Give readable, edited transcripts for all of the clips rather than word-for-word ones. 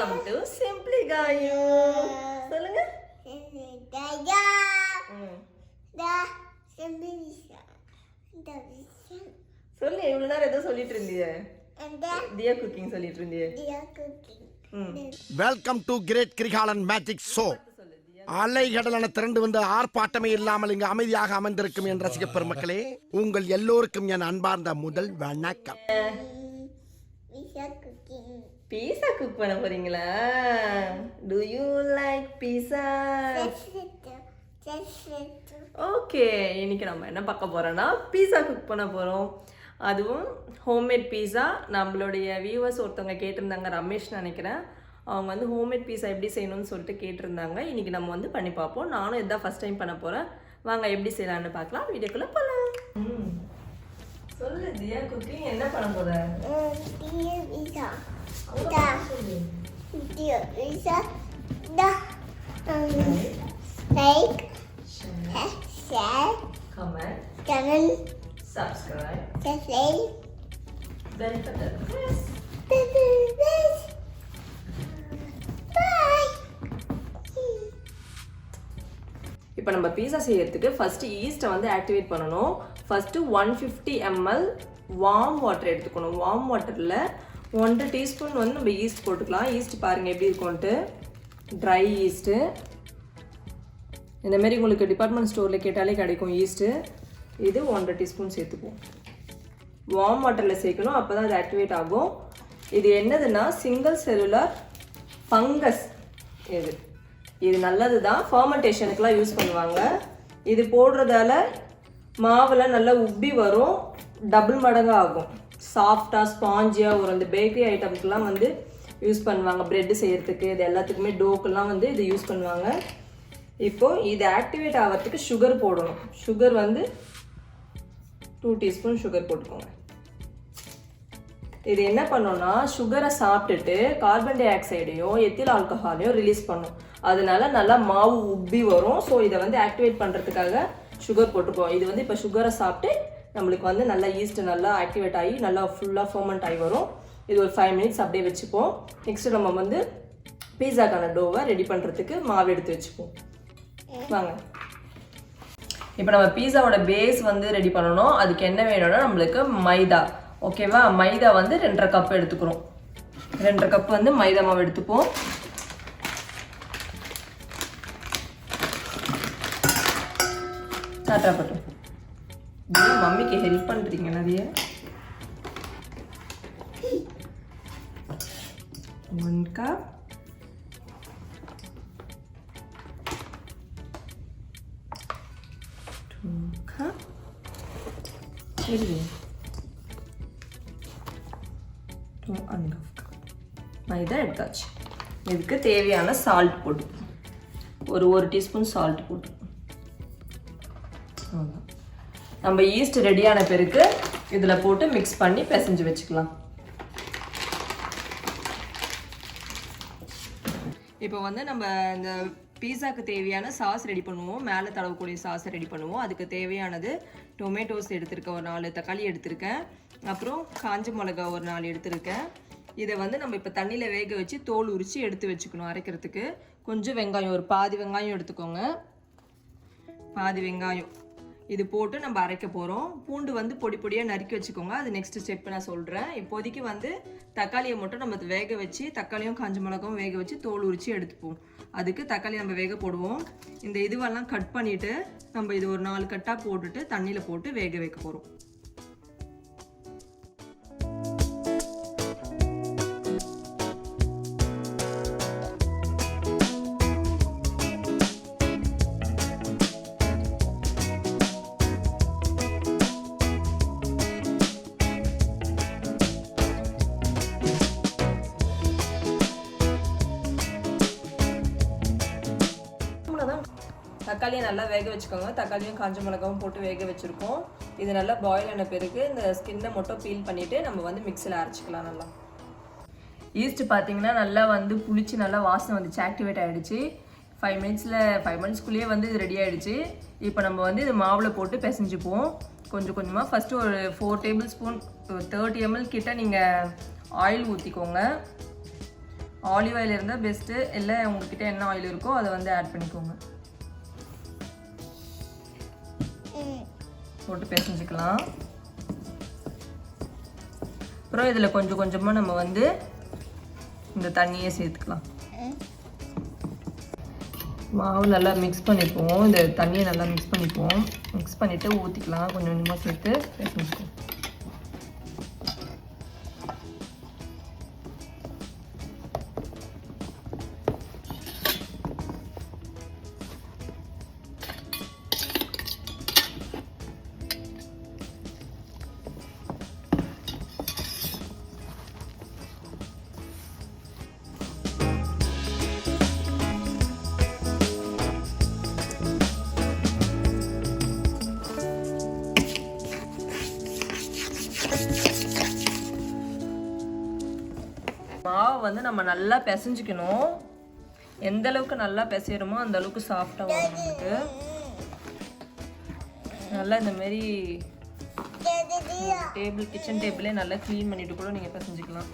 Welcome to Simplygayu. சொல்லுங்க. சொல்லு இவ்வளவு நேரம் ஏதோ சொல்லிட்டு இருந்தீங்க. Dear cooking சொல்லிட்டு இருந்தீங்க. Welcome to great Kirikalan magic show. அலைகடலான திரண்டு வந்து ஆர்ப்பாட்டமே இல்லாமல் இங்கு அமைதியாக அமர்ந்திருக்கும் என் ரசிக பெருமக்களே, உங்கள் எல்லோருக்கும் என் அன்பார்ந்த முதல் வணக்கம். பீஸா குக் பண்ண போறீங்களா? Do you like pizza? Okay, இன்னைக்கு நம்ம என்ன பார்க்க போறோம்னா பீஸா குக் பண்ண போறோம். அதுவும் ஹோம்மேட் பீஸா. நம்மளுடைய வியூவர்ஸ் ஒருத்தவங்க கேட்டிருந்தாங்க, ரமேஷ் நினைக்கிறேன். அவங்க வந்து ஹோம்மேட் பீஸா எப்படி செய்யணும்னு சொல்லிட்டு கேட்டிருந்தாங்க. இன்னைக்கு நம்ம வந்து பண்ணி பார்ப்போம். நானும் இதான் ஃபர்ஸ்ட் டைம் பண்ண போறேன். வாங்க எப்படி செய்யலாம்னு பார்க்கலாம். வீடியோக்குள்ள போகலாம். சொல்லு தியா, குக்கிங் என்ன பண்ண போற? Like, share, comment, subscribe, bell button press. இப்போ நம்ம பீஸா செய்யறதுக்கு ஃபர்ஸ்ட் ஈஸ்ட்டை வந்து ஆக்டிவேட் பண்ணணும். ஃபர்ஸ்ட் 150 ml வார்ம் வாட்டர் எடுத்துக்கணும். வார்ம் வாட்டரில் 1 டீஸ்பூன் வந்து நம்ம ஈஸ்ட் போட்டுக்கலாம். ஈஸ்ட் பாருங்கள் எப்படி இருக்கும்ன்ட்டு. ட்ரை ஈஸ்ட்டு இந்தமாரி உங்களுக்கு டிபார்ட்மெண்ட் ஸ்டோரில் கேட்டாலே கிடைக்கும் ஈஸ்ட்டு. இது 1 டீஸ்பூன் சேர்த்துக்குவோம். வார்ம் வாட்டரில் சேர்க்கணும், அப்போ தான் அது ஆக்டிவேட் ஆகும். இது என்னதுன்னா சிங்கிள் செல்லுலர் ஃபங்கஸ். இது நல்லது தான், ஃபர்மெண்டேஷனுக்குலாம் யூஸ் பண்ணுவாங்க. இது போடுறதால மாவில் நல்லா உப்பி வரும், டபுள் மடங்கு ஆகும், சாஃப்டாக ஸ்பாஞ்சியாக வரும். இந்த பேக்கரி ஐட்டம்ஸ்லாம் வந்து யூஸ் பண்ணுவாங்க, ப்ரெட்டு செய்கிறதுக்கு, இது எல்லாத்துக்குமே டோக்கெல்லாம் வந்து இது யூஸ் பண்ணுவாங்க. இப்போது இது ஆக்டிவேட் ஆகிறதுக்கு சுகர் போடணும். சுகர் வந்து 2 டீஸ்பூன் சுகர் போட்டுக்கோங்க. இது என்ன பண்ணோம்னா சுகரை சாப்பிட்டுட்டு கார்பன் டை ஆக்சைடையும் எத்தில் ஆல்கஹாலையும் ரிலீஸ் பண்ணும். அதனால நல்லா மாவு உப்பி வரும். ஸோ இதை வந்து ஆக்டிவேட் பண்ணுறதுக்காக சுகர் போட்டுப்போம். இது வந்து இப்போ சுகரை சாப்பிட்டு நம்மளுக்கு வந்து நல்லா ஈஸ்ட் நல்லா ஆக்டிவேட் ஆகி நல்லா ஃபுல்லாக ஃபர்மெண்ட் ஆகி வரும். இது ஒரு 5 மினிட்ஸ் அப்படியே வச்சுப்போம். நெக்ஸ்ட்டு நம்ம வந்து பீஸாக்கான டோவை ரெடி பண்ணுறதுக்கு மாவு எடுத்து வச்சுப்போம். வாங்க, இப்போ நம்ம பீஸாவோட பேஸ் வந்து ரெடி பண்ணணும். அதுக்கு என்ன வேணும்னா நம்மளுக்கு மைதா. ஓகேவா? மைதா வந்து 2.5 கப் எடுத்துக்கிறோம். 2.5 கப் வந்து மைதா மாவு எடுத்துப்போம். சாட்டா பட்டும் மம்மிக்கு ஹெல்ப் பண்ணுறீங்க நிறைய. 1 கப் மைதா எடுத்தாச்சு. இதுக்கு தேவையான சால்ட் போட்டு ஒரு டீஸ்பூன் சால்ட் போட்டு நம்ம ஈஸ்ட் ரெடியான பிறகு இதில் போட்டு மிக்ஸ் பண்ணி பிசைஞ்சு வச்சுக்கலாம். இப்போ வந்து நம்ம இந்த பீஸாக்கு தேவையான சாஸ் ரெடி பண்ணுவோம். மேலே தடவக்கூடிய சாஸை ரெடி பண்ணுவோம். அதுக்கு தேவையானது டொமேட்டோஸ் எடுத்திருக்கேன், ஒரு 4 தக்காளி எடுத்திருக்கேன், அப்புறம் காஞ்ச மிளகா ஒரு 4 எடுத்திருக்கேன். இதை வந்து நம்ம இப்போ தண்ணியில் வேக வச்சு தோல் உரித்து எடுத்து வச்சுக்கணும் அரைக்கிறதுக்கு. கொஞ்சம் வெங்காயம், ஒரு பாதி வெங்காயம் எடுத்துக்கோங்க. பாதி வெங்காயம் இது போட்டு நம்ம அரைக்க போகிறோம். பூண்டு வந்து பொடி பொடியாக நறுக்கி வச்சுக்கோங்க. அது நெக்ஸ்ட் ஸ்டெப் நான் சொல்கிறேன். இப்போதைக்கு வந்து தக்காளியை மட்டும் நம்ம வேக வச்சு, தக்காளியும் காஞ்ச மிளகாவும் வேக வச்சு தோல் உரித்து எடுத்துப்போம். அதுக்கு தக்காளி நம்ம வேக போடுவோம். இந்த இதுவெல்லாம் கட் பண்ணிவிட்டு நம்ம இது ஒரு 4 கட்டாக போட்டுட்டு தண்ணியில் போட்டு வேக வைக்க போகிறோம். தக்காளியை நல்லா வேக வச்சுக்கோங்க. தக்காளியும் காஞ்ச மிளகாவும் போட்டு வேக வச்சுருக்கோம். இது நல்லா பாயில் ஆன பிறகு இந்த ஸ்கின்னை மட்டும் பீல் பண்ணிவிட்டு நம்ம வந்து மிக்ஸில் அரைச்சிக்கலாம். நல்லா ஈஸ்ட் பார்த்தீங்கன்னா நல்லா வந்து புளிச்சு நல்லா வாசனை வந்துச்சு, ஆக்டிவேட் ஆகிடுச்சு. 5 மினிட்ஸ்க்குள்ளேயே வந்து இது ரெடி ஆகிடுச்சு. இப்போ நம்ம வந்து இது மாவில் போட்டு பிசைஞ்சுப்போம் கொஞ்சம் கொஞ்சமாக. ஃபஸ்ட்டு ஒரு 4 டேபிள் ஸ்பூன் 30 ml கிட்ட நீங்கள் ஆயில் ஊற்றிக்கோங்க. ஆலிவ் ஆயில் இருந்தால் பெஸ்ட்டு, இல்லை உங்ககிட்ட என்ன ஆயில் இருக்கோ அதை வந்து ஆட் பண்ணிக்கோங்க. போட்டு பிசைஞ்சிக்கலாம். அப்புறம் இதில் கொஞ்சம் கொஞ்சமாக நம்ம வந்து இந்த தண்ணியை சேர்த்துக்கலாம். மாவு நல்லா மிக்ஸ் பண்ணிப்போம். இந்த தண்ணியை நல்லா மிக்ஸ் பண்ணிப்போம். மிக்ஸ் பண்ணிவிட்டு ஊற்றிக்கலாம். கொஞ்சம் கொஞ்சமாக சேர்த்து பிசைஞ்சிப்போம். மாவு வந்து நம்ம நல்லா பிசைஞ்சிக்கணும். எந்த அளவுக்கு நல்லா பிசைகிறோமோ அந்த அளவுக்கு சாஃப்டாக வரும் நமக்கு. நல்லா இந்த மாதிரி கிச்சன் டேபிளே நல்லா க்ளீன் பண்ணிட்டு கூட நீங்கள் பிசைஞ்சிக்கலாம்.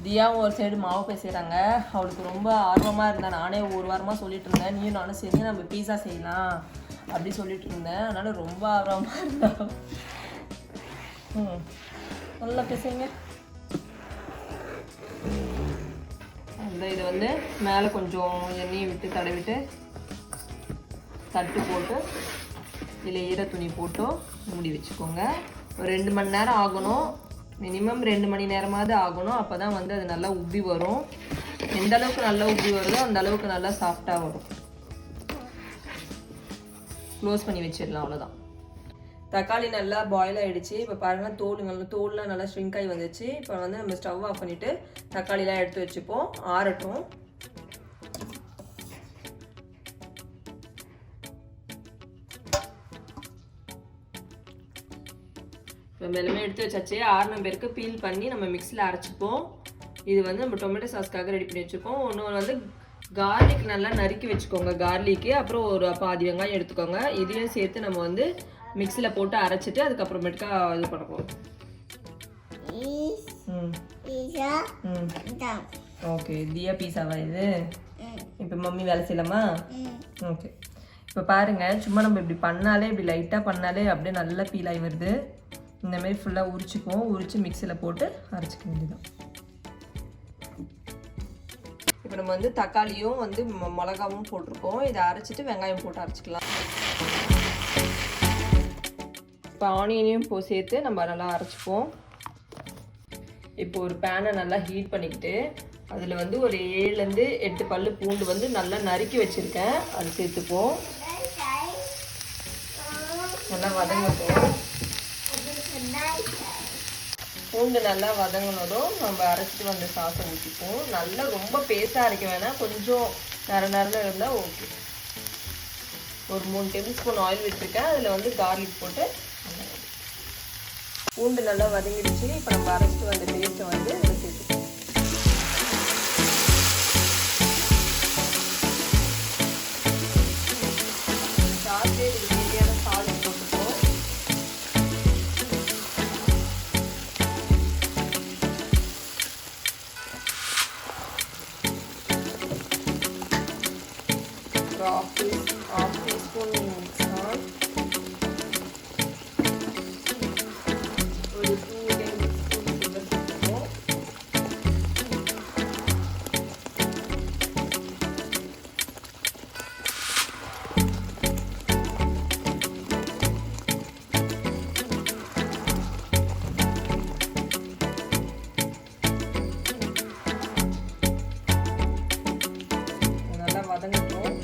தியாவும் ஒரு சைடு மாவு பிசைகிறாங்க. அவளுக்கு ரொம்ப ஆர்வமாக இருந்தா. நானே ஒரு வாரமாக சொல்லிட்டு இருந்தேன், நீயும் நானும் சேர்ந்து நம்ம பீஸா செய்யலாம் அப்படி சொல்லிட்டு இருந்தேன். அதனால ரொம்ப ஆர்வமாக இருந்தா. நல்லா பிசைங்க. அந்த இதை வந்து மேலே கொஞ்சம் எண்ணெயை விட்டு தடவிட்டு தட்டு போட்டு இதில் ஈர துணி போட்டு மூடி வச்சுக்கோங்க. ஒரு 2 மணி நேரம் ஆகணும். மினிமம் 2 மணி நேரமாவது ஆகணும். அப்போ தான் வந்து அது நல்லா உப்பி வரும். எந்த அளவுக்கு நல்லா உப்பி வருதோ அந்த அளவுக்கு நல்லா சாஃப்டாக வரும். க்ளோஸ் பண்ணி வச்சிடலாம். அவ்வளோதான். தக்காளி நல்லா பாயில் ஆகிடுச்சு. இப்போ பாருங்கள், தோல்லாம் நல்லா ஷ்ரிங்க் ஆகி வந்துச்சு. இப்போ வந்து நம்ம ஸ்டவ் ஆஃப் பண்ணிவிட்டு தக்காளிலாம் எடுத்து வச்சுப்போம், ஆறட்டும். இப்போ வெள்ளமே எடுத்து வச்சாச்சு. 6 பேருக்கு பீல் பண்ணி நம்ம மிக்ஸியில் அரைச்சிப்போம். இது வந்து நம்ம டொமேட்டோ சாஸ்க்காக ரெடி பண்ணி வச்சுருக்கோம். ஒன்று வந்து கார்லிக் நல்லா நறுக்கி வச்சுக்கோங்க. கார்லிக்கு அப்புறம் ஒரு பாதி வெங்காயம் எடுத்துக்கோங்க. இதையும் சேர்த்து நம்ம வந்து மிக்ஸியில் போட்டு அரைச்சிட்டு அதுக்கப்புறமேட்டுக்கா இது பண்ண போகிறோம். ஓகே, தியா பீஸாவா இது? இப்போ மம்மி வேலை செய்யலாமா? ஓகே. இப்போ பாருங்கள், சும்மா நம்ம இப்படி பண்ணாலே, இப்படி லைட்டாக பண்ணாலே அப்படியே நல்லா பீல் ஆகி வருது. இந்தமாரி ஃபுல்லாக உரிச்சிப்போம். உரித்து மிக்ஸியில் போட்டு அரைச்சிக்க வேண்டியதான். இப்போ நம்ம வந்து தக்காளியும் வந்து மிளகாவும் போட்டிருக்கோம். இதை அரைச்சிட்டு வெங்காயம் போட்டு அரைச்சிக்கலாம். இப்போ ஆனியனையும் சேர்த்து நம்ம நல்லா அரைச்சிப்போம். இப்போ ஒரு பேனை நல்லா ஹீட் பண்ணிக்கிட்டு அதில் வந்து ஒரு 7 8 பல்லு பூண்டு வந்து நல்லா நறுக்கி வச்சுருக்கேன். அது சேர்த்துப்போம். நல்லா வதங்கட்டும். பூண்டு நல்லா வதங்கினதும் நம்ம அரைச்சிட்டு வந்த சாஸை ஊற்றிப்போம். நல்லா ரொம்ப பேஸ்ட்டாக அரைக்க வேணாம், கொஞ்சம் நரநரன்னு இருந்தால் ஓகே. ஒரு 3 டேபிள் ஸ்பூன் ஆயில் விட்டுருக்கேன். அதில் வந்து கார்லிக் போட்டு பூண்டு நல்லா வதங்கிடுச்சு. இப்போ நம்ம அரைச்சிட்டு வந்த பேஸ்ட்டை வந்து இதில் சேர்த்துப்போம். சாஸே இதுக்கு தேவையான சால்ட் போட்டுப்போம். half teaspoon salt, ஒரு 2 tablespoon sugar சேர்த்துப்போம். நல்லா வதங்கட்டும்.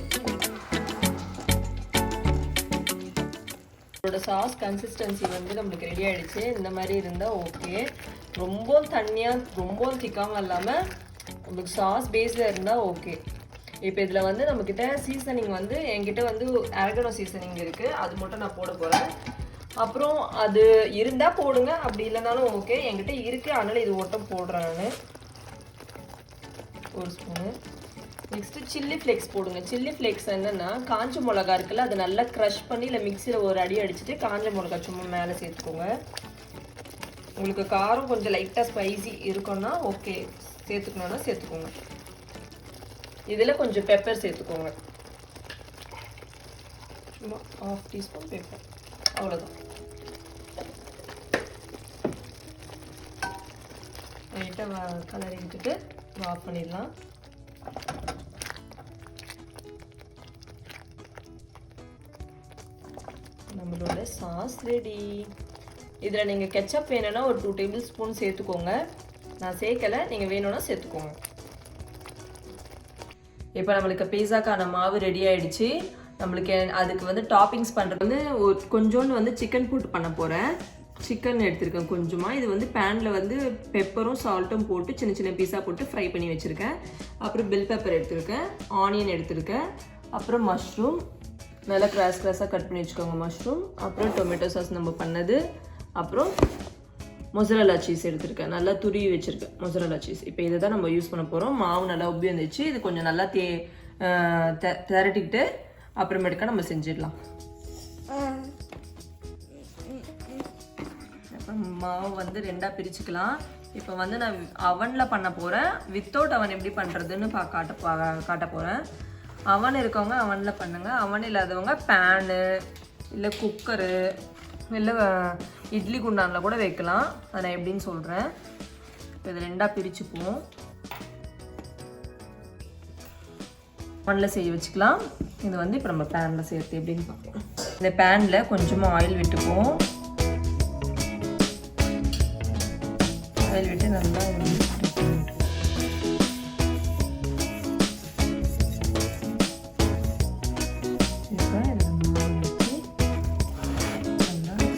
இதோட சாஸ் கன்சிஸ்டன்சி வந்து நம்மளுக்கு ரெடி ஆகிடுச்சு. இந்த மாதிரி இருந்தால் ஓகே. ரொம்ப தண்ணியாக ரொம்ப திக்காமல் இல்லாமல் நம்மளுக்கு சாஸ் பேஸில் இருந்தால் ஓகே. இப்போ இதில் வந்து நம்மக்கிட்ட சீசனிங் வந்து என்கிட்ட வந்து ஆர்கானோ சீசனிங் இருக்குது. அது மட்டும் நான் போட போகிறேன். அப்புறம் அது இருந்தால் போடுங்க, அப்படி இல்லைனாலும் ஓகே. என்கிட்ட இருக்குது, அதனால் இது மட்டும் போடுறேன் நான். 1 ஸ்பூனு. நெக்ஸ்ட் சில்லி ஃப்ளேக்ஸ் போடுங்க. சில்லி ஃப்ளேக்ஸ் என்னன்னா காஞ்ச மிளகா இருக்குல்ல, அதை நல்லா க்ரஷ் பண்ணி இல்லை மிக்சியில் ஒரு அடி அடிச்சுட்டு காஞ்ச மிளகா சும்மா மேலே சேர்த்துக்கோங்க. உங்களுக்கு காரம் கொஞ்சம் லைட்டாக ஸ்பைசி இருக்குன்னா ஓகே, சேர்த்துக்கணுன்னா சேர்த்துக்கோங்க. இதில் கொஞ்சம் பெப்பர் சேர்த்துக்கோங்க, சும்மா 1/2 டீஸ்பூன் பெப்பர், அவ்வளோதான். லைட்டாக கலரி விட்டுட்டு ஆஃப் பண்ணிடலாம். நம்மளோட சாஸ் ரெடி. இதில் நீங்கள் கெச்சப் வேணும்னா ஒரு 2 டேபிள் ஸ்பூன் சேர்த்துக்கோங்க. நான் சேர்க்கலை, நீங்கள் வேணும்னா சேர்த்துக்கோங்க. இப்போ நம்மளுக்கு பீஸாக்கான மாவு ரெடி ஆகிடுச்சு. நம்மளுக்கு அதுக்கு வந்து டாப்பிங்ஸ் பண்ணுறது வந்து கொஞ்சோண்டு வந்து சிக்கன் போட்டு பண்ண போகிறேன். சிக்கன் எடுத்திருக்கேன் கொஞ்சமாக. இது வந்து பேனில் வந்து பெப்பரும் சால்ட்டும் போட்டு சின்ன சின்ன பீஸாக போட்டு ஃப்ரை பண்ணி வச்சுருக்கேன். அப்புறம் பெல் பெப்பர் எடுத்திருக்கேன், ஆனியன் எடுத்திருக்கேன், அப்புறம் மஷ்ரூம் நல்லா கிராஸாக கட் பண்ணி வச்சுக்கோங்க மஷ்ரூம். அப்புறம் டொமேட்டோ சாஸ் நம்ம பண்ணது, அப்புறம் மொசரல்லா சீஸ் எடுத்திருக்கேன், நல்லா துருவி வச்சுருக்கேன் மொசரல்லா சீஸ். இப்போ இதை தான் நம்ம யூஸ் பண்ண போகிறோம். மாவு நல்லா உப்பி வந்துச்சு. இது கொஞ்சம் நல்லா திரட்டிக்கிட்டு அப்புறமேட்டுக்கா நம்ம செஞ்சிடலாம். மாவு வந்து 2ஆக பிரிச்சுக்கலாம். இப்போ வந்து நான் அவனில் பண்ண போகிறேன். வித்தவுட் அவன் எப்படி பண்ணுறதுன்னு காட்ட போகிறேன். அவன் இருக்கவங்க அவனில் பண்ணுங்கள். அவன் இல்லாதவங்க பேனு இல்லை குக்கரு இல்லை இட்லி குண்டானில் கூட வைக்கலாம். அதை நான் எப்படின்னு சொல்கிறேன். இப்போ இதை 2ஆக பிரிச்சுப்போம். அவனில் செய்ய வச்சுக்கலாம். இது வந்து இப்போ நம்ம பேனில் சேர்த்து எப்படின்னு பார்ப்போம். இந்த பேனில் கொஞ்சமாக ஆயில் விட்டுப்போம். ஆயில் விட்டு நல்லா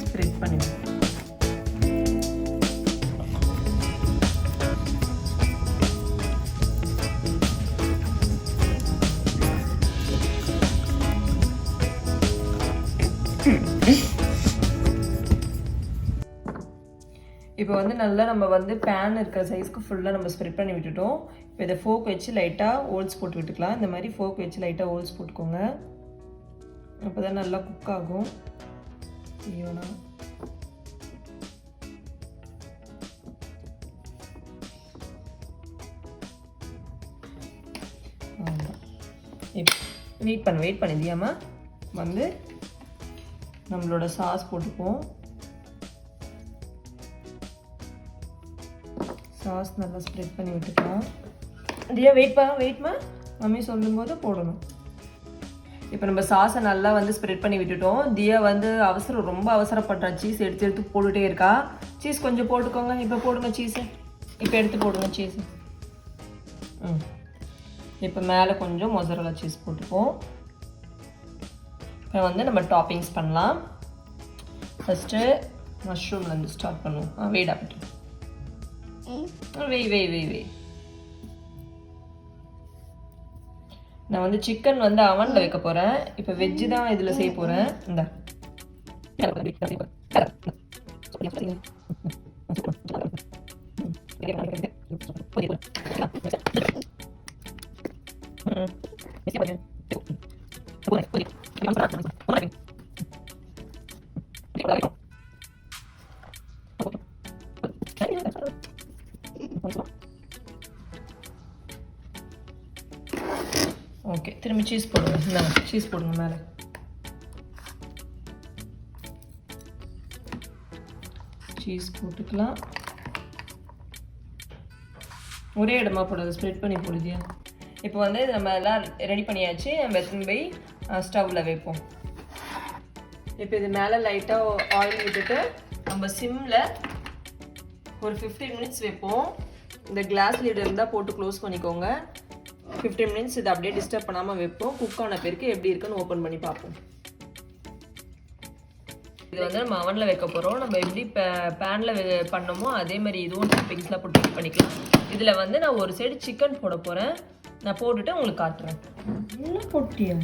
ஸ்ப்ரெட் பண்ணிடுவோம். இப்போ வந்து நல்லா நம்ம வந்து பேன் இருக்கிற சைஸ்க்கு ஃபுல்லாக நம்ம ஸ்ப்ரெட் பண்ணி விட்டுட்டோம். இப்போ இதை ஃபோக் வச்சு லைட்டாக ஹோல்ஸ் போட்டு விட்டுக்கலாம். இந்த மாதிரி ஃபோக் வச்சு லைட்டாக ஹோல்ஸ் போட்டுக்கோங்க. அப்போ தான் நல்லா குக் ஆகும். ஈவனா இப்போ வெயிட் பண்ணிதியாமா வந்து நம்மளோட சாஸ் போட்டுப்போம். சாஸ் நல்லா ஸ்ப்ரெட் பண்ணி விட்டுக்கலாம். தியா வெயிட்மா மம்மி சொல்லும்போது போடணும். இப்போ நம்ம சாஸை நல்லா வந்து ஸ்ப்ரெட் பண்ணி விட்டுட்டோம். தியா வந்து ரொம்ப அவசரப்படுறா. சீஸ் எடுத்து போட்டுகிட்டே இருக்கா. சீஸ் கொஞ்சம் போட்டுக்கோங்க. இப்போ போடுங்க சீஸு. இப்போ எடுத்து போடுங்க சீஸு. இப்போ மேலே கொஞ்சம் மொசரல்லா சீஸ் போட்டுப்போம். இப்போ வந்து நம்ம டாப்பிங்ஸ் பண்ணலாம். ஃபஸ்ட்டு மஷ்ரூம்லேருந்து ஸ்டார்ட் பண்ணுவோம். வெயிட் ஆகிட்டு வெய். நான் வந்து சிக்கன் வந்து அவன்ல வைக்க போறேன். இப்போ வெஜ்ஜு தான் இதுல செய்ய போறேன். இந்த ஓகே, திரும்பி சீஸ் போடுங்க. சீஸ் போடுங்க மேலே. சீஸ் போட்டுக்கலாம். ஒரே இடமா போடாது, ஸ்ப்ரெட் பண்ணி போடுதியா. இப்போ வந்து நம்ம எல்லாம் ரெடி பண்ணியாச்சு. நம்ம எடுத்துன்னு போய் ஸ்டவ்வில் வைப்போம். இப்போ இது மேலே லைட்டாக ஆயில் விட்டுட்டு நம்ம சிம்மில் ஒரு 15 மினிட்ஸ் வைப்போம். இந்த கிளாஸ் லீட் இருந்தால் போட்டு க்ளோஸ் பண்ணிக்கோங்க. 15 மினிட்ஸ் இதை அப்படியே டிஸ்டர்ப் பண்ணாமல் வைப்போம். குக் ஆன பிறகு எப்படி இருக்குன்னு ஓப்பன் பண்ணி பார்ப்போம். இது வந்து நம்ம அவனில் வைக்க போகிறோம். நம்ம எப்படி பேனில் பண்ணோமோ அதே மாதிரி இதுவும் டாப்பிங்ஸ்லாம் போட்டு குக் பண்ணிக்கலாம். இதில் வந்து நான் ஒரு சைடு சிக்கன் போட போகிறேன். நான் போட்டுட்டு உங்களுக்கு காட்டுறேன். என்ன போட்டியா?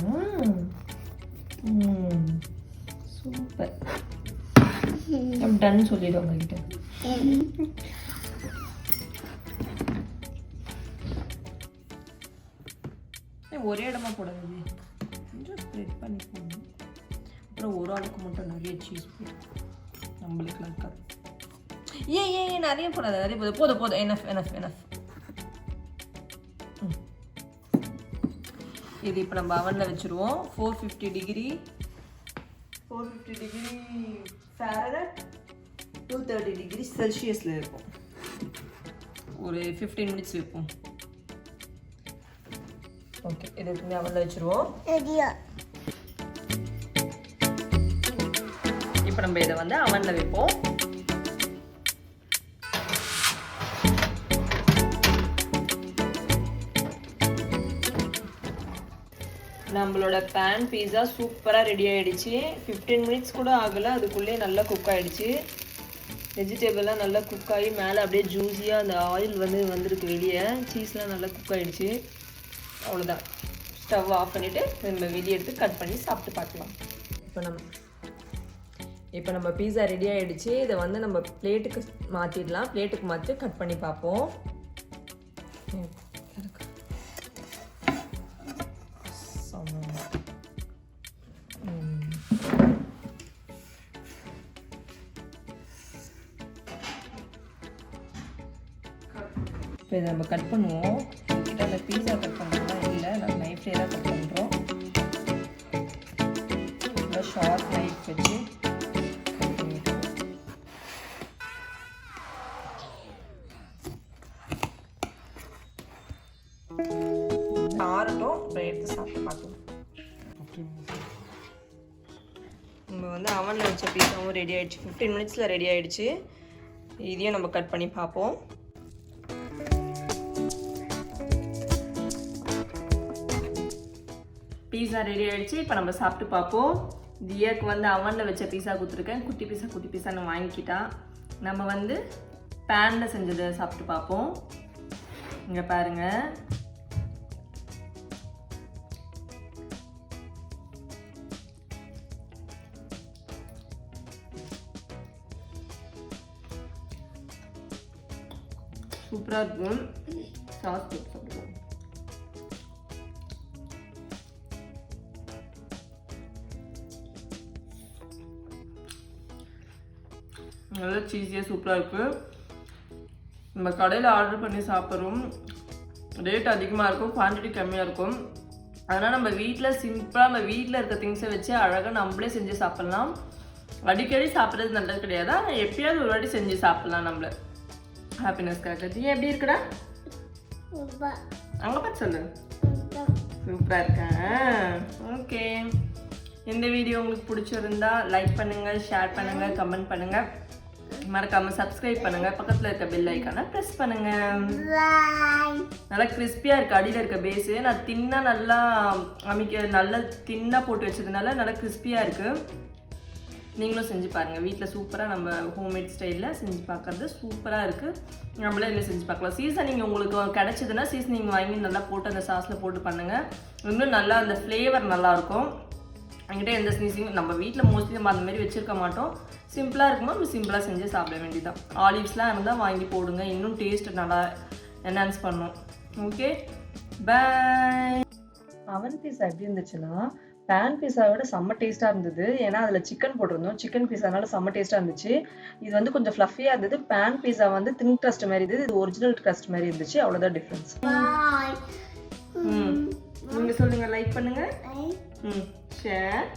சூப்பர். டன் சொல்லிடுவோம் உங்ககிட்ட. ஒரே இடமா போடாது, கொஞ்சம் ஸ்ப்ரெட் பண்ணி போடணும். அப்புறம் ஒரு ஆளுக்கு மட்டும் நிறைய சீஸ் போடும், நம்மளுக்குலாம் இருக்காது. ஏன் நிறைய போடாது, நிறைய போதும் எனஃப். இது இப்போ நம்ம அவனில் வச்சுருவோம். 450 டிகிரி ஃபாரன்ஹீட், 230 டிகிரி செல்சியஸில் இருக்கும். ஒரு 15 மினிட்ஸ் வைப்போம். ஓகே, இது எப்பவுமே அவனில் வச்சுருவோம். இப்போ நம்ம இதை வந்து அவனில் வைப்போம். நம்மளோட பேன் பீஸா சூப்பராக ரெடி ஆகிடுச்சு. 15 மினிட்ஸ் கூட ஆகலை, அதுக்குள்ளே நல்லா குக் ஆகிடுச்சு. வெஜிடபிள்லாம் நல்லா குக் ஆகி மேலே அப்படியே ஜூஸியாக அந்த ஆயில் வந்துருக்கு வெளியே. சீஸ்லாம் நல்லா குக் ஆகிடுச்சு. அவ்வளோதான், ஸ்டவ் ஆஃப் பண்ணிவிட்டு நம்ம வெளியே எடுத்து கட் பண்ணி சாப்பிட்டு பார்க்கலாம். இப்போ நம்ம பீஸா ரெடி ஆகிடுச்சு. இதை வந்து நம்ம பிளேட்டுக்கு மாற்றிடலாம். பிளேட்டுக்கு மாற்றி கட் பண்ணி பார்ப்போம். இப்போ இதை நம்ம கட் பண்ணுவோம். கிட்ட அந்த பீஸா கட் பண்ணுறதுலாம் இல்லை, நம்ம நைஃப்லேயே தான் கட் பண்ணுறோம். ஷார்ப் நைஃப் வச்சு கட் பண்ணிட்டோம். ஆறட்டும், அப்புறம் எடுத்து சாப்பிட்டு பார்க்கலாம். நம்ம வந்து அவனில் வச்ச பீஸாவும் ரெடி ஆகிடுச்சு. 15 மினிட்ஸில் ரெடி ஆகிடுச்சு. இதையும் நம்ம கட் பண்ணி பார்ப்போம். பீஸா ரெடி ஆகிடுச்சு. இப்போ நம்ம சாப்பிட்டு பார்ப்போம். தியாக்கு வந்து அவனில் வச்ச பீஸா கொடுத்துருக்கேன். குட்டி பீஸான்னு வாங்கிக்கிட்டா. நம்ம வந்து பேனில் செஞ்சதை சாப்பிட்டு பார்ப்போம். இங்கே பாருங்கள், சூப்பராக இருக்கும். சாஸ் போட்டு சாப்பிடுவோம். நல்லா சீஸியாக சூப்பராக இருக்குது. நம்ம கடையில் ஆர்டர் பண்ணி சாப்பிட்றோம், ரேட் அதிகமாக இருக்கும், குவான்டிட்டி கம்மியாக இருக்கும். அதனால் நம்ம வீட்டில் சிம்பிளாக நம்ம வீட்டில் இருக்க திங்ஸை வச்சு அழகாக நம்மளே செஞ்சு சாப்பிட்லாம். அடிக்கடி சாப்பிட்றது நல்லது கிடையாது, ஆனால் எப்பயாவது ஒரு வாட்டி செஞ்சு சாப்பிட்லாம். நம்மள ஹாப்பினஸ்க்காக. நீ எப்படி இருக்குடா? அங்கே பார்த்து சொல்லு. சூப்பராக இருக்கேன். ஓகே, இந்த வீடியோ உங்களுக்கு பிடிச்சிருந்தா லைக் பண்ணுங்கள், ஷேர் பண்ணுங்கள், கமெண்ட் பண்ணுங்கள், மறக்காமல் சப்ஸ்கிரைப் பண்ணுங்கள், பக்கத்தில் இருக்க பெல் ஐக்கானை ப்ரெஸ் பண்ணுங்கள். நல்லா கிறிஸ்பியாக இருக்குது அடியில் இருக்க பேஸு. நான் தின்னாக நல்லா நல்லா தின்னாக போட்டு வச்சதுனால நல்லா கிறிஸ்பியாக இருக்குது. நீங்களும் செஞ்சு பாருங்கள் வீட்டில். சூப்பராக நம்ம ஹோம்மேட் ஸ்டைலில் செஞ்சு பார்க்குறது சூப்பராக இருக்குது. நம்மளே இதில் செஞ்சு பார்க்கலாம். சீசனிங் உங்களுக்கு கிடச்சிதுன்னா சீசனிங் வாங்கி நல்லா போட்டு அந்த சாஸில் போட்டு பண்ணுங்கள். இன்னும் நல்லா அந்த ஃப்ளேவர் நல்லாயிருக்கும். என்கிட்ட எந்த சீசனிங் நம்ம வீட்டில் மோஸ்ட்லி நம்ம அந்த மாதிரி வச்சுருக்க மாட்டோம். சிம்பிளாக இருக்கும்போது நம்ம சிம்பிளாக செஞ்சு சாப்பிட வேண்டியதான். ஆலிவ்ஸ்லாம் இருந்தால் வாங்கி போடுங்க, இன்னும் டேஸ்ட் நல்லா என்ஹான்ஸ் பண்ணும். ஓகே, பாய். அவன் பீஸா எப்படி இருந்துச்சுன்னா பேன் பீஸாவை விட செம்ம டேஸ்ட்டாக இருந்தது. ஏன்னா அதில் சிக்கன் போட்டிருந்தோம். சிக்கன் பீஸானால செம்ம டேஸ்ட்டாக இருந்துச்சு. இது வந்து கொஞ்சம் ஃப்ளஃபியாக இருந்தது. பேன் பீஸா வந்து தின் க்ரஸ்ட் மாதிரி இருந்தது. இது ஒரிஜினல் க்ரஸ்ட் மாதிரி இருந்துச்சு. அவ்வளோதான் டிஃப்ரென்ஸ். நீங்கள் சொல்லுங்கள், லைக் பண்ணுங்கள், ஷேர்,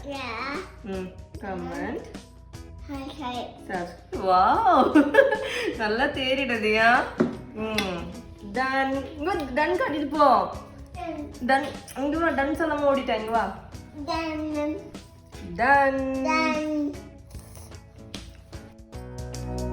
கமெண்ட், வாவ் நல்லா தேறிடுதியா. டன் டன் காட்டிட்டு போ. டன் இங்கே வா. டன் சொல்லாமல் ஓடிட்டேன். இங்கே வா. டன்